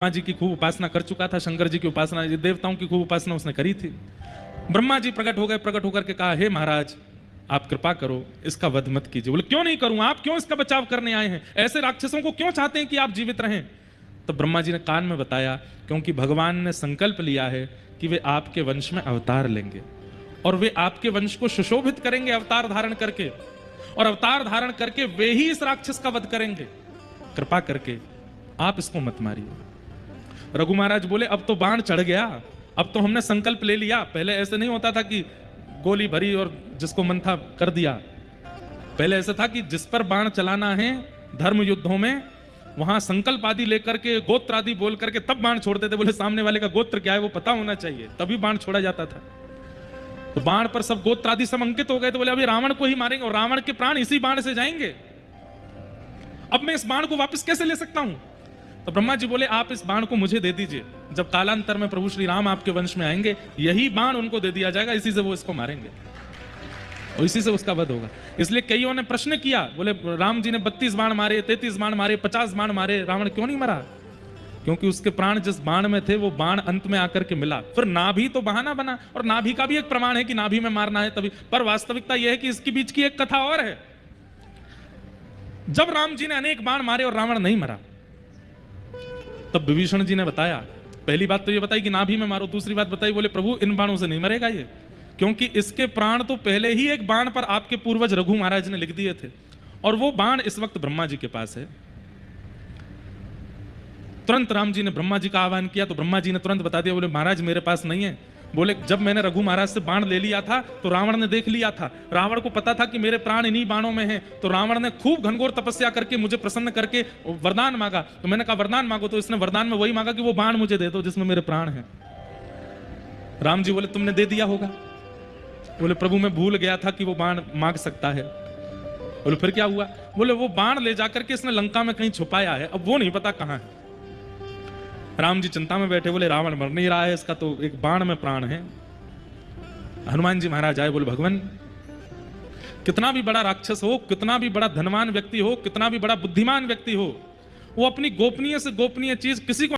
ब्रह्मा जी की खूब उपासना कर चुका था, शंकर जी की उपासना, देवताओं की खूब उपासना उसने करी थी। ब्रह्मा जी प्रकट हो गए, प्रकट होकर के कहा, हे महाराज आप कृपा करो, इसका वध मत कीजिए। बोले क्यों नहीं करूं, आप क्यों इसका बचाव करने आए हैं, ऐसे राक्षसों को क्यों चाहते हैं कि आप जीवित रहें। तो ब्रह्मा जी ने कान में बताया, क्योंकि भगवान ने संकल्प लिया है कि वे आपके वंश में अवतार लेंगे और वे आपके वंश को सुशोभित करेंगे अवतार धारण करके, और अवतार धारण करके वे ही इस राक्षस का वध करेंगे। कृपा करके आप इसको मत मारिए। रघु महाराज बोले, अब तो बाण चढ़ गया, अब तो हमने संकल्प ले लिया। पहले ऐसे नहीं होता था कि गोली भरी और जिसको मन था कर दिया। पहले ऐसा था कि जिस पर बाण चलाना है धर्म युद्धों में, वहां संकल्प आदि लेकर के, गोत्र आदि बोल करके तब बाण छोड़ते थे। बोले सामने वाले का गोत्र क्या है वो पता होना चाहिए, तभी बाण छोड़ा जाता था। तो बाण पर सब गोत्र आदि सब अंकित हो गए। तो बोले अभी रावण को ही मारेंगे और रावण के प्राण इसी बाण से जाएंगे। अब मैं इस बाण को वापस कैसे ले सकता हूं। तो ब्रह्मा जी बोले, आप इस बाण को मुझे दे दीजिए, जब कालांतर में प्रभु श्री राम आपके वंश में आएंगे यही बाण उनको दे दिया जाएगा, इसी से वो इसको मारेंगे और इसी से उसका वध होगा। इसलिए कईयों ने प्रश्न किया, बोले राम जी ने 32 बाण मारे, 33 बाण मारे, 50 बाण मारे, रावण क्यों नहीं मरा। क्योंकि उसके प्राण जिस बाण में थे वो बाण अंत में आकर के मिला। फिर नाभि तो बहाना बना, और नाभि का भी एक प्रमाण है कि नाभि में मारना है तभी, पर वास्तविकता यह है कि इसके बीच की एक कथा और है। जब राम जी ने अनेक बाण मारे और रावण नहीं मरा, तब विभीषण जी ने बताया, पहली बात तो ये बताई कि नाभि में मारो, दूसरी बात बताई, बोले प्रभु इन बाणों से नहीं मरेगा ये, क्योंकि इसके प्राण तो पहले ही एक बाण पर आपके पूर्वज रघु महाराज ने लिख दिए थे, और वो बाण इस वक्त ब्रह्मा जी के पास है। तुरंत राम जी ने ब्रह्मा जी का आह्वान किया तो ब्रह्मा जी ने तुरंत बता दिया, बोले महाराज मेरे पास नहीं है। बोले जब मैंने रघु महाराज से बाण ले लिया था तो रावण ने देख लिया था, रावण को पता था कि मेरे प्राण इन्हीं बाणों में हैं, तो रावण ने खूब घनघोर तपस्या करके मुझे प्रसन्न करके वरदान मांगा। तो मैंने कहा वरदान मांगो, तो इसने वरदान में वही मांगा कि वो बाण मुझे दे दो जिसमें मेरे प्राण हैं। राम जी बोले तुमने दे दिया होगा। बोले प्रभु मैं भूल गया था कि वो बाण मांग सकता है। बोले फिर क्या हुआ। बोले वो बाण ले जाकर के इसने लंका में कहीं छुपाया है, अब वो नहीं पता कहां है। राम जी चिंता में बैठे, बोले रावण मर नहीं रहा है, इसका तो एक बाण में प्राण है। हनुमान जी महाराज आए, बोले भगवान कितना भी बड़ा राक्षस हो, कितना भी बड़ा धनवान व्यक्ति हो, कितना भी बड़ा बुद्धिमान व्यक्ति हो, वो अपनी गोपनीय से गोपनीय चीज किसी को